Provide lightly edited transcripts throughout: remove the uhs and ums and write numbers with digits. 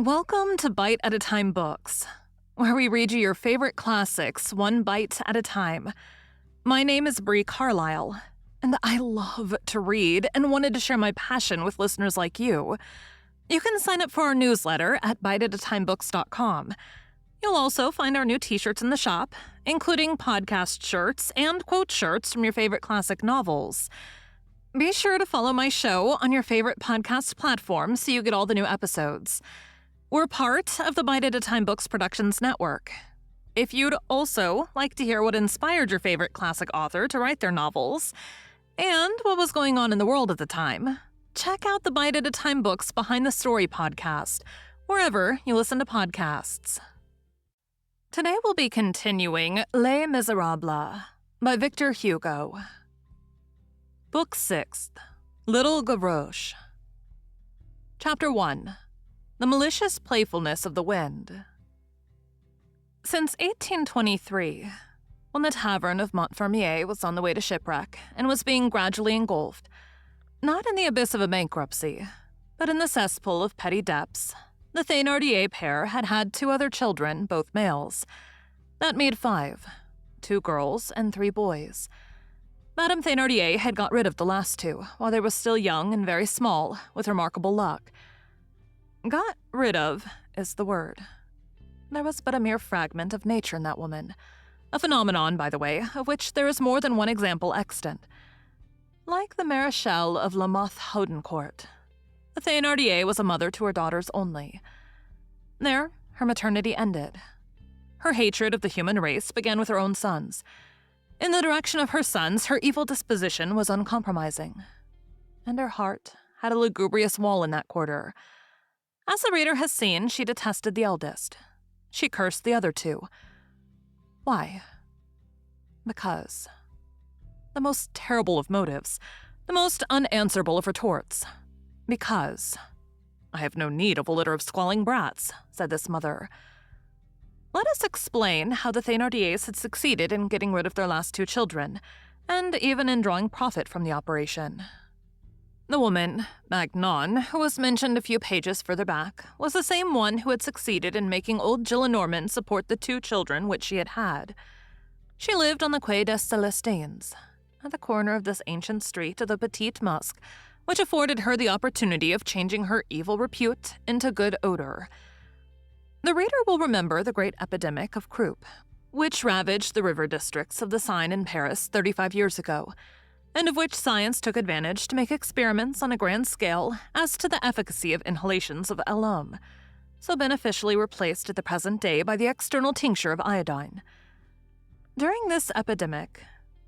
Welcome to Bite at a Time Books, where we read you your favorite classics one bite at a time. My name is Bree Carlile, and I love to read and wanted to share my passion with listeners like you. You can sign up for our newsletter at biteatatimebooks.com. You'll also find our new t-shirts in the shop, including podcast shirts and quote shirts from your favorite classic novels. Be sure to follow my show on your favorite podcast platform so you get all the new episodes. We're part of the Bite at a Time Books Productions Network. If you'd also like to hear what inspired your favorite classic author to write their novels, and what was going on in the world at the time, check out the Bite at a Time Books Behind the Story podcast, wherever you listen to podcasts. Today we'll be continuing Les Miserables by Victor Hugo. Book 6, Little Gavroche. Chapter 1. The Malicious Playfulness of the Wind. Since 1823, when the tavern of Montfermeil was on the way to shipwreck and was being gradually engulfed, not in the abyss of a bankruptcy, but in the cesspool of petty debts, the Thénardier pair had had 2 other children, both males. That made 5, 2 girls and 3 boys. Madame Thénardier had got rid of the last 2 while they were still young and very small, with remarkable luck. Got rid of is the word. There was but a mere fragment of nature in that woman, a phenomenon, by the way, of which there is more than one example extant. Like the Maréchale of La Mothe-Houdancourt, the Thénardier was a mother to her daughters only. There, her maternity ended. Her hatred of the human race began with her own sons. In the direction of her sons, her evil disposition was uncompromising, and her heart had a lugubrious wall in that quarter. As the reader has seen, she detested the eldest. She cursed the other 2. Why? Because. The most terrible of motives, the most unanswerable of retorts. Because. I have no need of a litter of squalling brats, said this mother. Let us explain how the Thénardiers had succeeded in getting rid of their last 2 children, and even in drawing profit from the operation. The woman, Magnon, who was mentioned a few pages further back, was the same one who had succeeded in making old Gillenormand support the 2 children which she had had. She lived on the Quai des Célestins, at the corner of this ancient street of the Petite Musque, which afforded her the opportunity of changing her evil repute into good odor. The reader will remember the great epidemic of croup, which ravaged the river districts of the Seine in Paris 35 years ago, and of which science took advantage to make experiments on a grand scale as to the efficacy of inhalations of alum, so beneficially replaced at the present day by the external tincture of iodine. During this epidemic,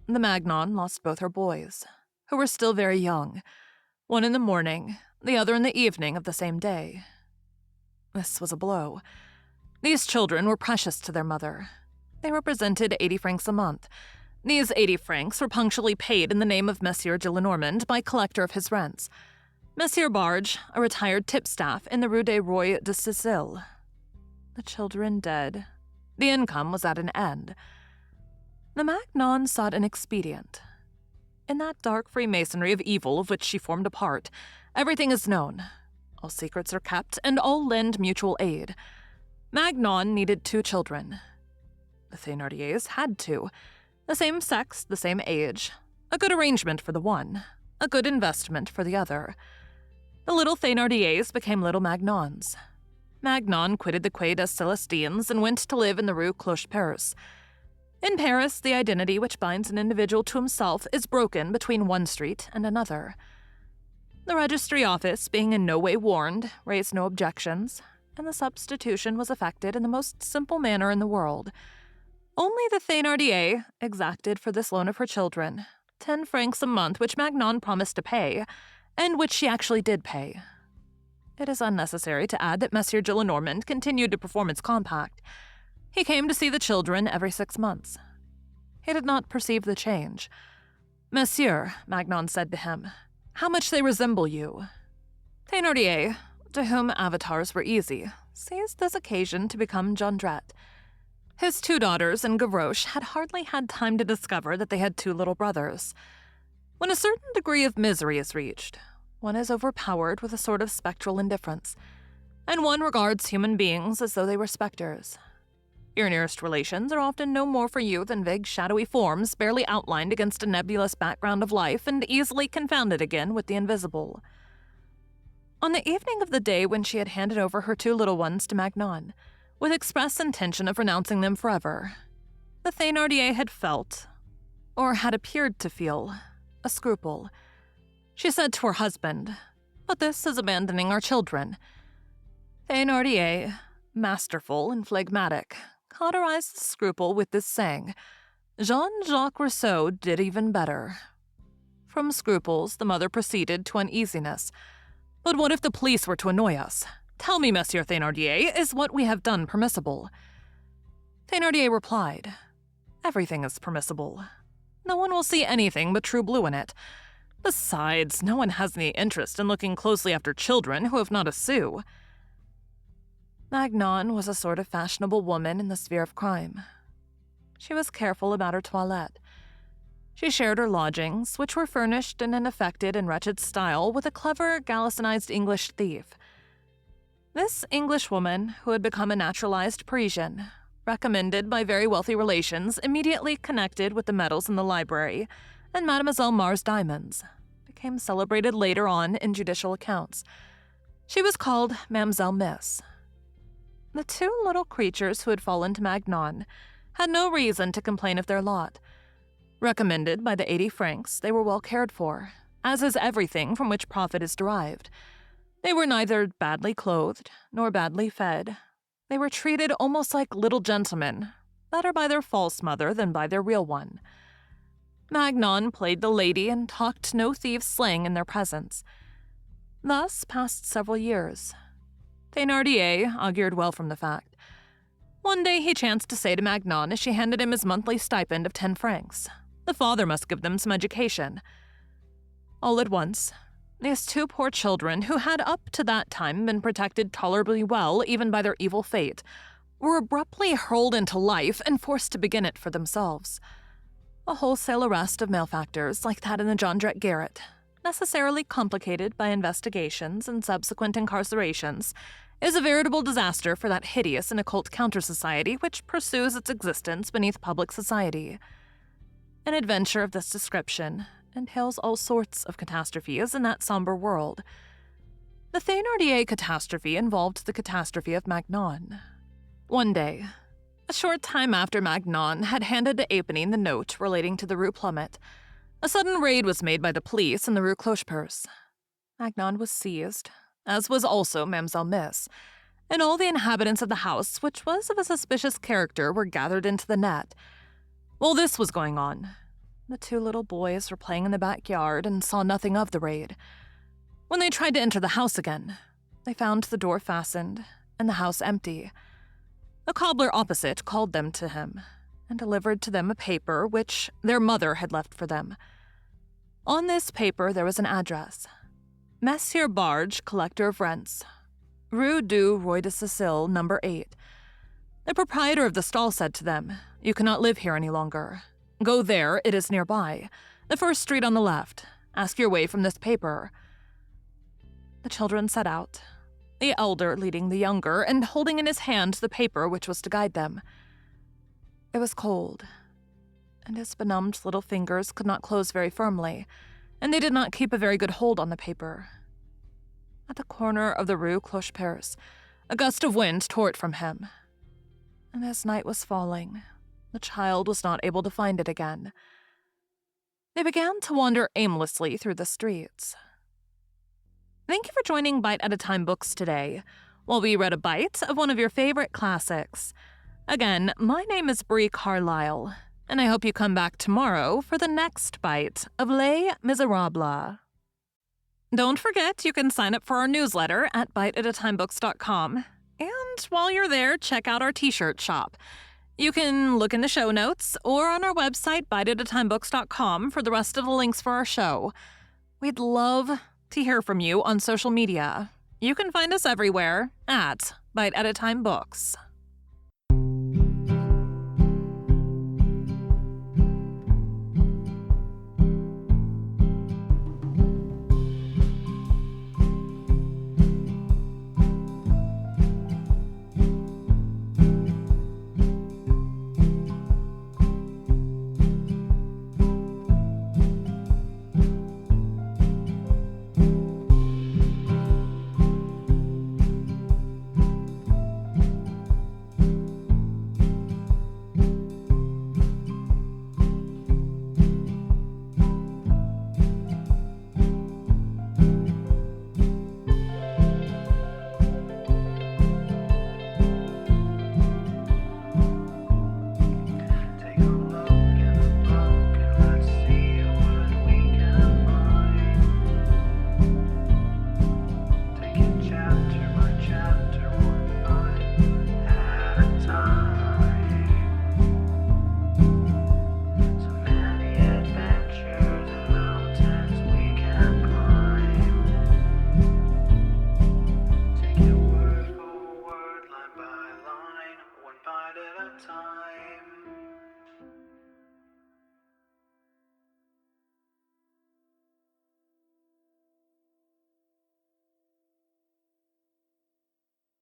the Magnon lost both her boys, who were still very young, one in the morning, the other in the evening of the same day. This was a blow. These children were precious to their mother. They represented 80 francs a month. These 80 francs were punctually paid in the name of Monsieur Gillenormand by collector of his rents, Monsieur Barge, a retired tipstaff in the Rue des Rois de Sicile. The children dead, the income was at an end. The Magnon sought an expedient. In that dark freemasonry of evil of which she formed a part, everything is known. All secrets are kept, and all lend mutual aid. Magnon needed 2 children. The Thénardiers had 2. The same sex, the same age. A good arrangement for the one, a good investment for the other. The little Thénardiers became little Magnons. Magnon quitted the Quai des Célestins and went to live in the Rue Cloche-Perce. In Paris, the identity which binds an individual to himself is broken between one street and another. The registry office, being in no way warned, raised no objections, and the substitution was effected in the most simple manner in the world. Only the Thénardier exacted for this loan of her children 10 francs a month which Magnon promised to pay, and which she actually did pay. It is unnecessary to add that Monsieur Gillenormand continued to perform its compact. He came to see the children every 6 months. He did not perceive the change. "Monsieur," Magnon said to him, "how much they resemble you." Thénardier, to whom avatars were easy, seized this occasion to become Jondrette. His 2 daughters and Gavroche had hardly had time to discover that they had 2 little brothers. When a certain degree of misery is reached, one is overpowered with a sort of spectral indifference, and one regards human beings as though they were specters. Your nearest relations are often no more for you than vague shadowy forms barely outlined against a nebulous background of life and easily confounded again with the invisible. On the evening of the day when she had handed over her 2 little ones to Magnon, with express intention of renouncing them forever, the Thénardier had felt, or had appeared to feel, a scruple. She said to her husband, "But this is abandoning our children." Thénardier, masterful and phlegmatic, cauterized the scruple with this saying, "Jean-Jacques Rousseau did even better." From scruples, the mother proceeded to uneasiness. "But what if the police were to annoy us? Tell me, Monsieur Thénardier, is what we have done permissible?" Thénardier replied, "Everything is permissible. No one will see anything but true blue in it. Besides, no one has any interest in looking closely after children who have not a sou." Magnon was a sort of fashionable woman in the sphere of crime. She was careful about her toilette. She shared her lodgings, which were furnished in an affected and wretched style, with a clever, Gallicanized English thief. This Englishwoman, who had become a naturalized Parisian, recommended by very wealthy relations immediately connected with the medals in the library, and Mademoiselle Mars diamonds, became celebrated later on in judicial accounts. She was called Mademoiselle Miss. The 2 little creatures who had fallen to Magnon had no reason to complain of their lot. Recommended by the 80 francs, they were well cared for, as is everything from which profit is derived. They were neither badly clothed nor badly fed. They were treated almost like little gentlemen, better by their false mother than by their real one. Magnon played the lady and talked no thieves' slang in their presence. Thus passed several years. Thénardier augured well from the fact. One day he chanced to say to Magnon as she handed him his monthly stipend of 10 francs, "The father must give them some education." All at once, these 2 poor children, who had up to that time been protected tolerably well even by their evil fate, were abruptly hurled into life and forced to begin it for themselves. A wholesale arrest of malefactors, like that in the Jondrette garret, necessarily complicated by investigations and subsequent incarcerations, is a veritable disaster for that hideous and occult counter-society which pursues its existence beneath public society. An adventure of this description entails all sorts of catastrophes in that somber world. The Thénardier catastrophe involved the catastrophe of Magnon. One day, a short time after Magnon had handed to Éponine the note relating to the Rue Plumet, a sudden raid was made by the police in the Rue Clocheperce. Magnon was seized, as was also Mademoiselle Miss, and all the inhabitants of the house, which was of a suspicious character, were gathered into the net. While this was going on, the 2 little boys were playing in the backyard and saw nothing of the raid. When they tried to enter the house again, they found the door fastened and the house empty. A cobbler opposite called them to him and delivered to them a paper which their mother had left for them. On this paper there was an address: Monsieur Barge, collector of rents, Rue du Roi de Sicile, number 8. The proprietor of the stall said to them, "You cannot live here any longer. Go there, it is nearby. The first street on the left. Ask your way from this paper." The children set out, the elder leading the younger and holding in his hand the paper which was to guide them. It was cold, and his benumbed little fingers could not close very firmly, and they did not keep a very good hold on the paper. At the corner of the Rue Clocheperce, a gust of wind tore it from him, and as night was falling, the child was not able to find it again. They began to wander aimlessly through the streets. Thank you for joining Bite at a Time Books today, while we read a bite of one of your favorite classics. Again, my name is Bree Carlile, and I hope you come back tomorrow for the next bite of Les Miserables. Don't forget you can sign up for our newsletter at biteatatimebooks.com, and while you're there, check out our t-shirt shop. You can look in the show notes or on our website, biteatatimebooks.com, for the rest of the links for our show. We'd love to hear from you on social media. You can find us everywhere at Bite at a Time Books.